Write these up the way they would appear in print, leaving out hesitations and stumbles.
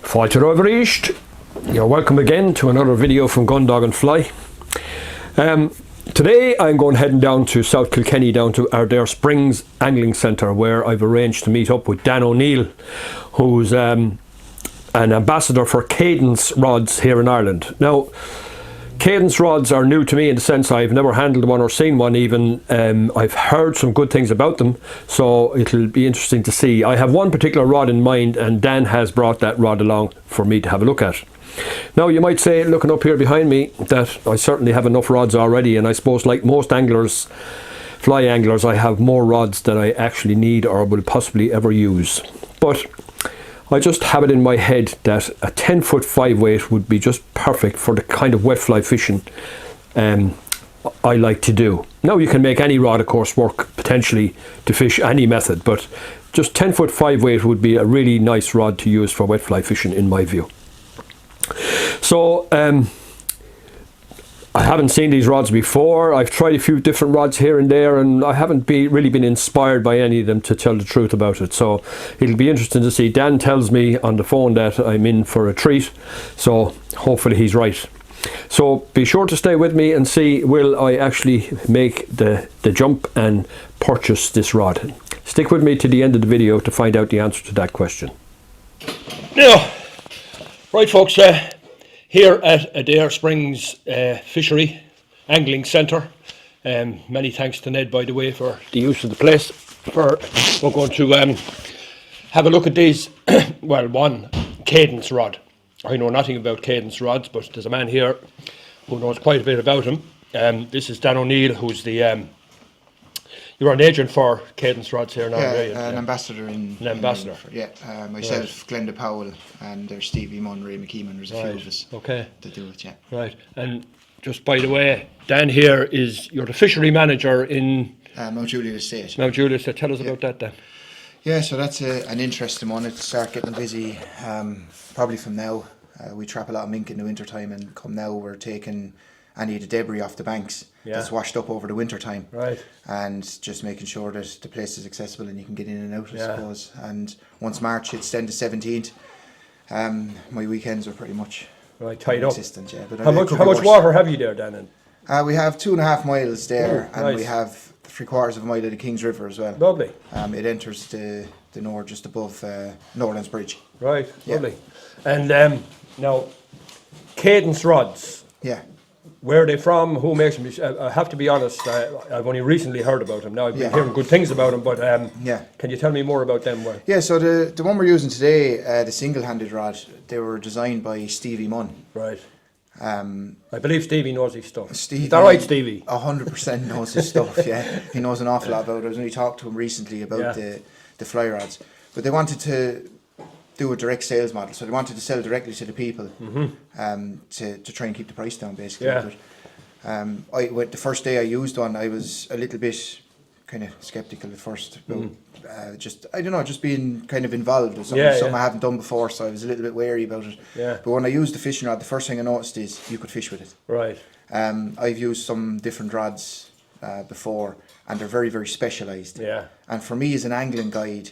Fáilte Roveríist. You're welcome again to another video from Gundog and Fly. Today I'm heading down to South Kilkenny, down to Ardare Springs Angling Centre, where I've arranged to meet up with Dan O'Neill, who's an ambassador for Cadence rods here in Ireland. Now, Cadence rods are new to me in the sense I've never handled one or seen one even. I've heard some good things about them, so it'll be interesting to see. I have one particular rod in mind, and Dan has brought that rod along for me to have a look at. Now, you might say, looking up here behind me, that I certainly have enough rods already, and I suppose like most anglers, fly anglers, I have more rods than I actually need or will possibly ever use. But I just have it in my head that a 10-foot 5-weight would be just perfect for the kind of wet fly fishing I like to do. Now, you can make any rod, of course, work potentially to fish any method, but just 10-foot 5-weight would be a really nice rod to use for wet fly fishing in my view. So I haven't seen these rods before. I've tried a few different rods here and there, and I haven't really been inspired by any of them, to tell the truth about it. So it'll be interesting to see. Dan tells me on the phone that I'm in for a treat, so hopefully he's right. So be sure to stay with me and see, will I actually make the jump and purchase this rod. Stick with me to the end of the video to find out the answer to that question. Now, right folks, here at Ardare Springs Fishery Angling Centre. Many thanks to Ned, by the way, for the use of the place. We're going to have a look at these. Well, one Cadence rod. I know nothing about Cadence rods, but there's a man here who knows quite a bit about them. This is Dan O'Neill, who's the you're an agent for Cadence rods here now, right? An ambassador in... An ambassador. Myself, right. Glenda Powell, and there's Stevie Munn, Ray McKeeman, there's a few of us to do it, Right, and just by the way, Dan here you're the fishery manager in... Mount Juliet Estate. Mount Juliet Estate, tell us about that, Dan. Yeah, so that's an interesting one. It'll start getting busy probably from now. We trap a lot of mink in the winter time, and come now we're taking any of the debris off the banks that's washed up over the winter time, right? And just making sure that the place is accessible and you can get in and out, I suppose. And once March hits 10 to 17th, my weekends are pretty much tied up. But how much water have you there, Dan? We have 2.5 miles there, and we have 3/4 of a mile of the King's River as well. Lovely. It enters the north just above Norlands Bridge. Right, lovely. And now, Cadence rods. Yeah. Where are they from? Who makes them? I have to be honest, I've only recently heard about them. Now, I've been hearing good things about them, but can you tell me more about them? Yeah, so the one we're using today, the single-handed rod, they were designed by Stevie Munn. Right. I believe Stevie knows his stuff. Is that right, Stevie? 100% knows his stuff, yeah. He knows an awful lot about it. I was only talked to him recently about the fly rods. But they wanted to do a direct sales model, so they wanted to sell directly to the people, to try and keep the price down, basically. Yeah. But the first day I used one, I was a little bit kind of skeptical at first about just being kind of involved with something I haven't done before, so I was a little bit wary about it. Yeah. But when I used the fishing rod, the first thing I noticed is you could fish with it. Right. I've used some different rods before, and they're very, very specialised. Yeah. And for me as an angling guide,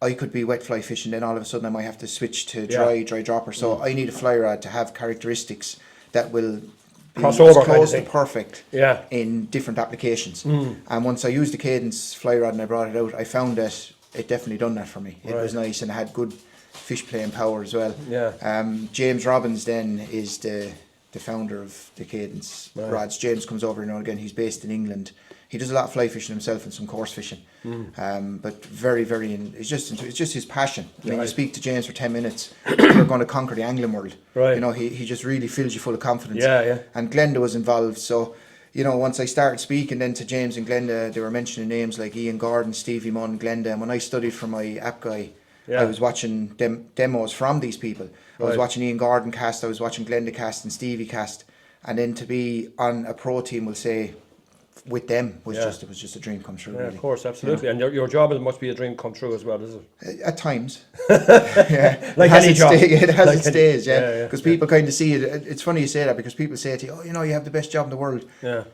I could be wet fly fishing, then all of a sudden I might have to switch to dry dropper. So I need a fly rod to have characteristics that will be close to perfect in different applications. And once I used the Cadence fly rod and I brought it out, I found that it definitely done that for me. It was nice, and it had good fish playing power as well. Yeah. James Robbins then is the founder of the Cadence rods. James comes over now and again. He's based in England. He does a lot of fly fishing himself and some coarse fishing, but very, very. It's just his passion. I mean, you speak to James for 10 minutes, you're going to conquer the angling world. Right. You know, he just really fills you full of confidence. Yeah, yeah. And Glenda was involved, so you know, once I started speaking then to James and Glenda, they were mentioning names like Ian Gordon, Stevie Munn, Glenda. And when I studied for my app guy, I was watching demos from these people. I was watching Ian Gordon cast, I was watching Glenda cast and Stevie cast, and then to be on a pro team, we'll say, with them was just a dream come true. Yeah, really. of course, absolutely. And your job must be a dream come true as well, is it? At times. Like any job. It has its days, because people kind of see it. It's funny you say that, because people say to you, oh, you know, you have the best job in the world. Yeah.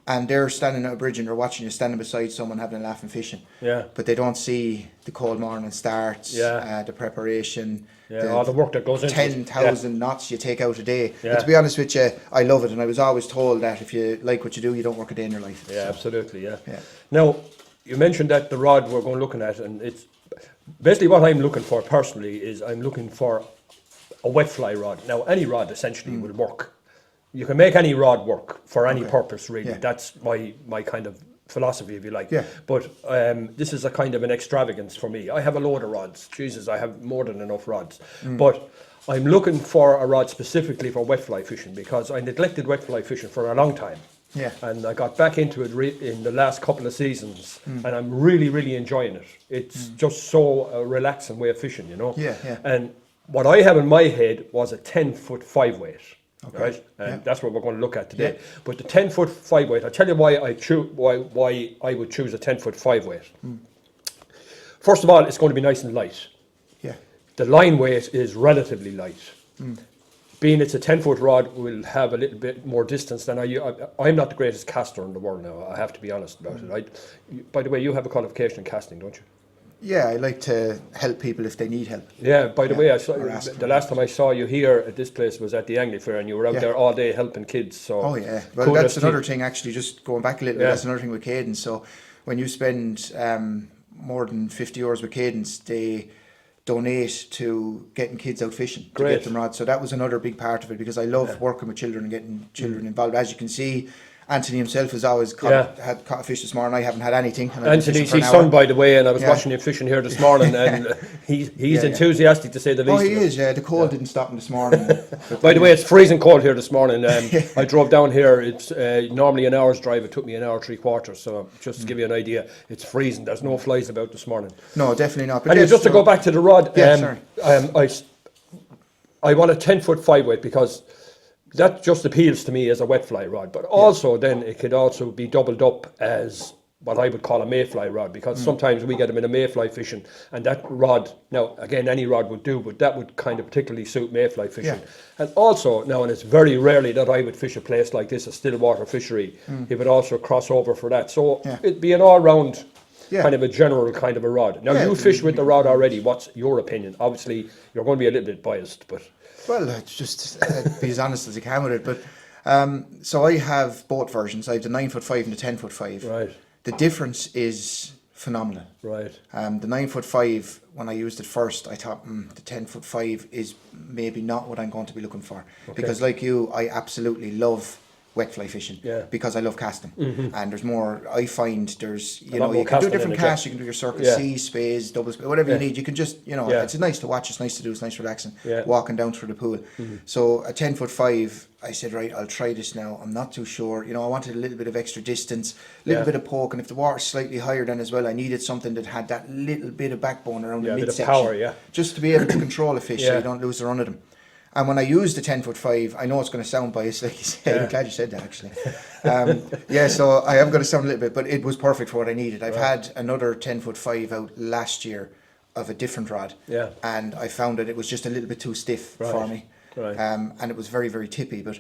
And they're standing at a bridge and they're watching you standing beside someone having a laugh and fishing. Yeah. But they don't see the cold morning starts, the preparation, all the work that goes into 10,000 knots you take out a day. Yeah. But to be honest with you, I love it, and I was always told that if you like what you do, you don't work a day in your life. Yeah, so. absolutely, yeah. Yeah. Now, you mentioned that the rod we're going looking at, and it's basically what I'm looking for personally is I'm looking for a wet fly rod. Now, any rod essentially will work. You can make any rod work for any purpose, really. Yeah. That's my kind of philosophy, if you like. Yeah. But this is a kind of an extravagance for me. I have a load of rods. Jesus, I have more than enough rods. But I'm looking for a rod specifically for wet fly fishing because I neglected wet fly fishing for a long time. Yeah. And I got back into it in the last couple of seasons, and I'm really, really enjoying it. It's just so a relaxing way of fishing, you know. Yeah, yeah. And what I have in my head was a 10-foot 5-weight, right? And that's what we're going to look at today. Yeah. But the 10-foot 5-weight, I'll tell you why I would choose a 10-foot 5-weight. First of all, it's going to be nice and light. Yeah. The line weight is relatively light. Being it's a 10-foot rod, will have a little bit more distance than I'm not the greatest caster in the world now, I have to be honest about it. By the way, you have a qualification in casting, don't you? Yeah, I like to help people if they need help. Yeah, by the way, I saw the last time I saw you here at this place was at the Angling Fair, and you were out there all day helping kids. So oh yeah, well that's another thing actually, just going back a little bit, that's another thing with Cadence. So when you spend more than 50 hours with Cadence, they donate to getting kids out fishing to get them rods. So that was another big part of it, because I love working with children and getting children involved. As you can see, Anthony himself has always had caught a fish this morning. I haven't had anything. Anthony's his son, by the way, and I was watching him fishing here this morning, and he's enthusiastic to say the least. Oh, he is. Yeah, the cold didn't stop him this morning. By the way, it's freezing cold here this morning. I drove down here. It's normally an hour's drive. It took me an hour 3/4. So just to give you an idea, it's freezing. There's no flies about this morning. No, definitely not. But anyway, just to go back to the rod, sorry. I want a 10-foot 5-weight because that just appeals to me as a wet fly rod, but also then it could also be doubled up as what I would call a mayfly rod, because sometimes we get them in a mayfly fishing, and that rod, now again any rod would do, but that would kind of particularly suit mayfly fishing. And also now, and it's very rarely that I would fish a place like this, a still water fishery, it would also cross over for that. So it'd be an all-round kind of a general kind of a rod. Now you fish with the rod already. What's your opinion? Obviously you're going to be a little bit biased, but well, it's just be as honest as I can with it. But so I have both versions. I have the 9-foot 5 and the 10-foot 5. Right. The difference is phenomenal. Right. The 9-foot 5, when I used it first, I thought the 10-foot 5 is maybe not what I'm going to be looking for, because like you, I absolutely love wet fly fishing because I love casting. And there's more, I find there's, you know, you can do different casts, you can do your circle C, spades, double spades, whatever you need. You can just, you know, it's nice to watch, it's nice to do, it's nice relaxing, walking down through the pool. So a 10-foot 5, I said, right, I'll try this now. I'm not too sure. You know, I wanted a little bit of extra distance, a little bit of poke, and if the water's slightly higher then as well, I needed something that had that little bit of backbone around the midsection. Power, just to be able to control a fish so you don't lose the run of them. And when I use the 10-foot 5, I know it's going to sound biased, like you said. I'm glad you said that, actually. So I am going to sound a little bit, but it was perfect for what I needed. I've had another 10-foot 5 out last year of a different rod, and I found that it was just a little bit too stiff for me, and it was very, very tippy. But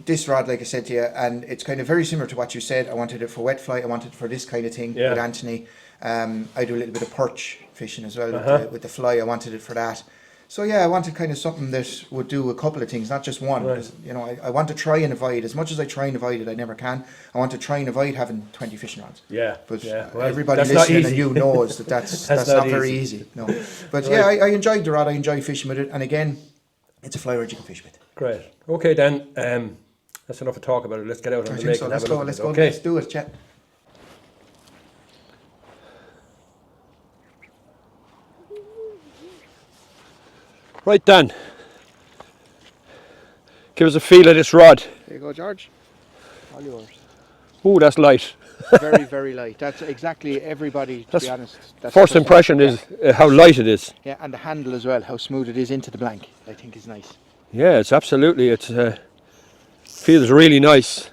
this rod, like I said to you, and it's kind of very similar to what you said. I wanted it for wet fly. I wanted it for this kind of thing with Anthony. I do a little bit of perch fishing as well with the fly. I wanted it for that. So yeah, I wanted kind of something that would do a couple of things, not just one. You know, I want to try and avoid, as much as I try and avoid it, I never can. I want to try and avoid having 20 fishing rods. But well, everybody listening and you knows that that's not very easy. No, but I enjoyed the rod. I enjoy fishing with it, and again, it's a fly rod you can fish with. Great. Okay then, that's enough to talk about it. Let's get out on the lake. So let's go. Let's do it, chat. Right, Dan, give us a feel of this rod. There you go, George. All yours. Ooh, that's light. Very, very light. That's exactly everybody, to be honest. That's first impression is how light it is. Yeah, and the handle as well, how smooth it is into the blank, I think is nice. Yeah, it's absolutely, it feels really nice.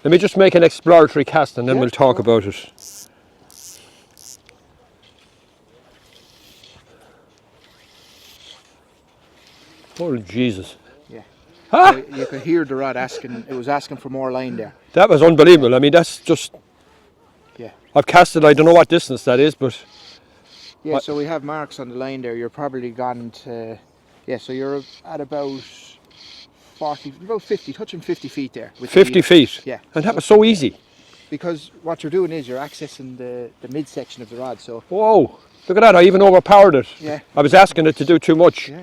Let me just make an exploratory cast and then we'll talk about it. Oh Jesus! Yeah, huh? You could hear the rod asking. It was asking for more line there. That was unbelievable. I mean, that's just. Yeah. I've casted. I don't know what distance that is, but Yeah, so we have marks on the line there. You're probably gone to, yeah, so you're at about 50, touching 50 feet there. With 50 feet? Yeah. And that was so easy. Because what you're doing is you're accessing the midsection of the rod, so... Whoa, look at that, I even overpowered it. Yeah. I was asking it to do too much. Yeah.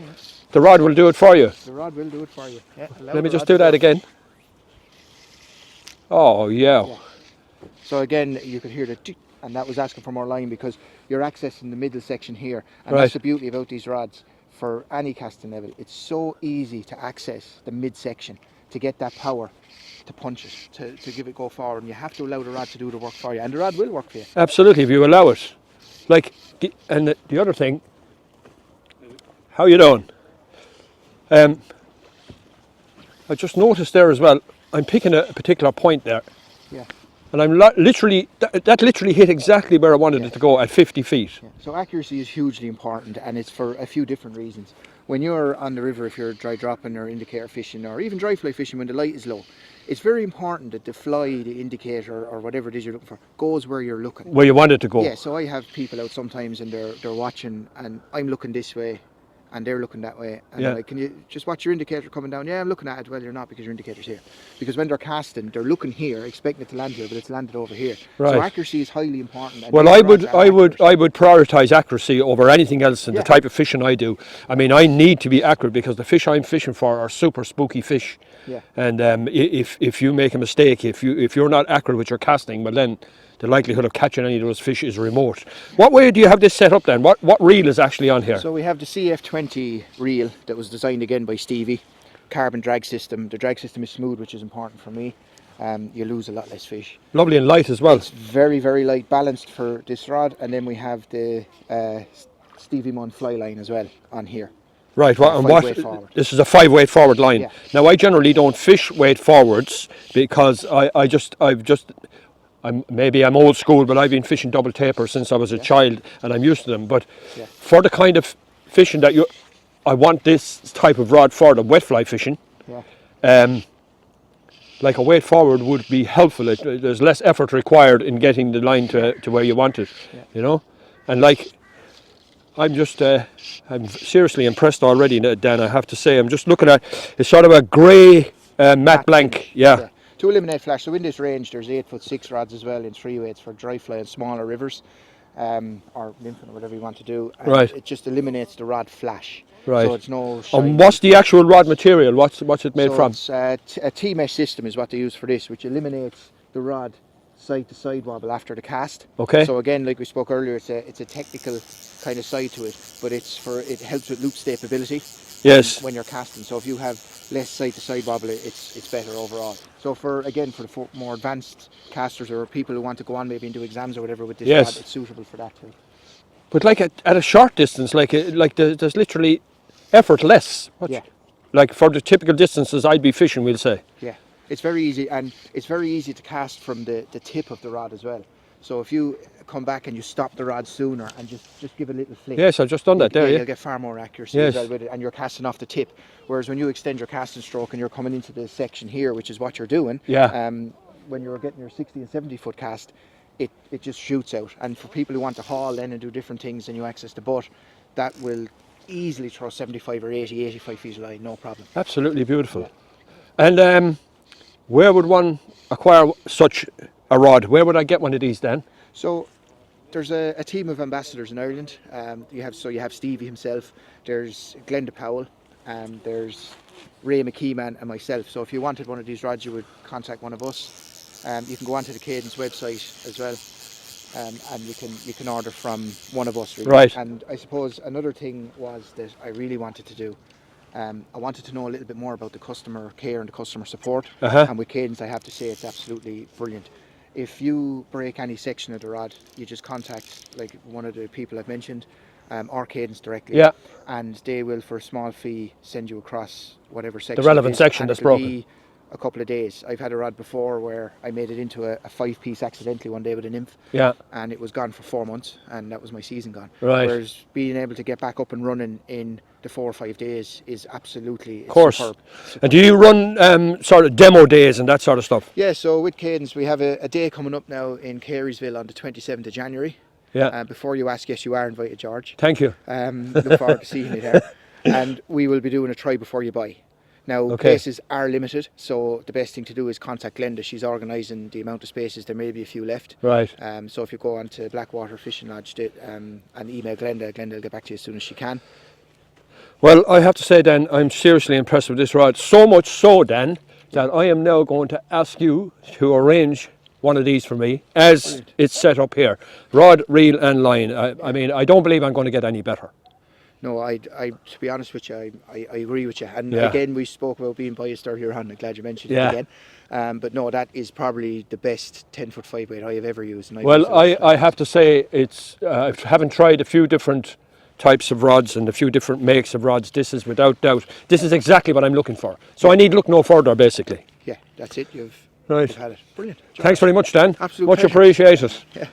The rod will do it for you. The rod will do it for you. Yeah, let me just do that again. Oh, yeah. So again, you could hear the tick, and that was asking for more line because you're accessing the middle section here. And that's the beauty about these rods. For any casting level, it's so easy to access the midsection to get that power to punch it, to give it go forward. And you have to allow the rod to do the work for you. And the rod will work for you. Absolutely, if you allow it. Like, and the other thing, how you doing? I just noticed there as well, I'm picking a particular point there. Yeah. And I'm literally, that literally hit exactly where I wanted it to go at 50 feet. Yeah. So accuracy is hugely important, and it's for a few different reasons. When you're on the river, if you're dry dropping or indicator fishing, or even dry fly fishing when the light is low, it's very important that the fly, the indicator, or whatever it is you're looking for, goes where you're looking. Where you want it to go. Yeah, so I have people out sometimes and they're watching, and I'm looking this way and they're looking that way, and I'm like, can you just watch your indicator coming down? Yeah, I'm looking at it. Well, you're not, because your indicator's here. Because when they're casting, they're looking here, expecting it to land here, but it's landed over here. Right. So accuracy is highly important. Well, I would prioritize accuracy over anything else in the type of fishing I do. I mean, I need to be accurate because the fish I'm fishing for are super spooky fish. Yeah. And if you make a mistake, if you're not accurate with your casting, well then the likelihood of catching any of those fish is remote. What way do you have this set up then? What reel is actually on here? So we have the CF20 reel that was designed again by Stevie. Carbon drag system. The drag system is smooth, which is important for me. You lose a lot less fish. Lovely and light as well. It's very, very light, balanced for this rod. And then we have the Stevie Munn fly line as well on here. Right, this is a 5-weight forward line. Yeah. Now I generally don't fish weight forwards because maybe I'm old school, but I've been fishing double taper since I was a child, and I'm used to them. But for the kind of fishing that I want this type of rod for, the wet fly fishing, like a weight forward would be helpful. There's less effort required in getting the line to where you want it, you know. And like, I'm seriously impressed already, Dan, I have to say. I'm just looking at, it's sort of a grey matte blank, yeah. To eliminate flash, so in this range there's 8'6" rods as well in 3 weights for dry fly and smaller rivers, or nymphing or whatever you want to do. And it just eliminates the rod flash. Right. So it's no shine. And what's the actual rod material? What's it made from? It's a T-mesh system is what they use for this, which eliminates the rod side to side wobble after the cast. Okay. So again, like we spoke earlier, it's a technical kind of side to it, but it helps with loop stability. Yes. When you're casting, so if you have less side to side wobble, it's better overall. So for the more advanced casters or people who want to go on maybe and do exams or whatever with this rod, it's suitable for that too. But like at a short distance, there's literally effort less. Like for the typical distances I'd be fishing, we'll say. Yeah. It's very easy, and it's very easy to cast from the tip of the rod as well. So if you come back and you stop the rod sooner and just give a little flick. Yes, I've just done that there. You'll get far more accuracy as well with it, and you're casting off the tip. Whereas when you extend your casting stroke and you're coming into this section here, which is what you're doing, when you're getting your 60 and 70 foot cast, it just shoots out. And for people who want to haul then and do different things and you access the butt, that will easily throw 75 or 80, 85 feet of line, no problem. Absolutely beautiful. Yeah. And where would one acquire such a rod? Where would I get one of these then? So there's a team of ambassadors in Ireland. You have Stevie himself, there's Glenda Powell, there's Ray McKeeman and myself. So if you wanted one of these rods, you would contact one of us. You can go onto the Cadence website as well, and you can order from one of us really. Right. And I suppose another thing was that I really wanted to do. I wanted to know a little bit more about the customer care and the customer support. And with Cadence, I have to say it's absolutely brilliant. If you break any section of the rod, you just contact like one of the people I've mentioned, or Cadence directly, and they will, for a small fee, send you across whatever section. The relevant section that's broken. Be a couple of days. I've had a rod before where I made it into a 5-piece accidentally one day with a nymph, and it was gone for 4 months, and that was my season gone. Right. Whereas being able to get back up and running in the 4 or 5 days is absolutely superb. And do you run sort of demo days and that sort of stuff? Yeah, so with Cadence we have a day coming up now in Carysville on the 27th of January. Yeah. Before you ask, yes, you are invited, George. Thank you. Look forward to seeing you there. And we will be doing a try before you buy. Now, places are limited, so the best thing to do is contact Glenda. She's organising the amount of spaces. There may be a few left. Right. So if you go on to Blackwater Fishing Lodge and email Glenda, Glenda will get back to you as soon as she can. Well, I have to say, Dan, I'm seriously impressed with this rod. So much so, Dan, that I am now going to ask you to arrange one of these for me as Brilliant. It's set up here. Rod, reel and line. I mean, I don't believe I'm going to get any better. No, I to be honest with you, I agree with you. And again, we spoke about being biased earlier on. I'm glad you mentioned it again. But no, that is probably the best 10-foot 5-weight I have ever used. And I have to say, it's having tried a few different types of rods and a few different makes of rods, this is without doubt, this is exactly what I'm looking for. So I need to look no further, basically. Yeah, that's it. You've had it. Brilliant. Thanks very much, Dan. Absolutely. Much appreciated. Yeah.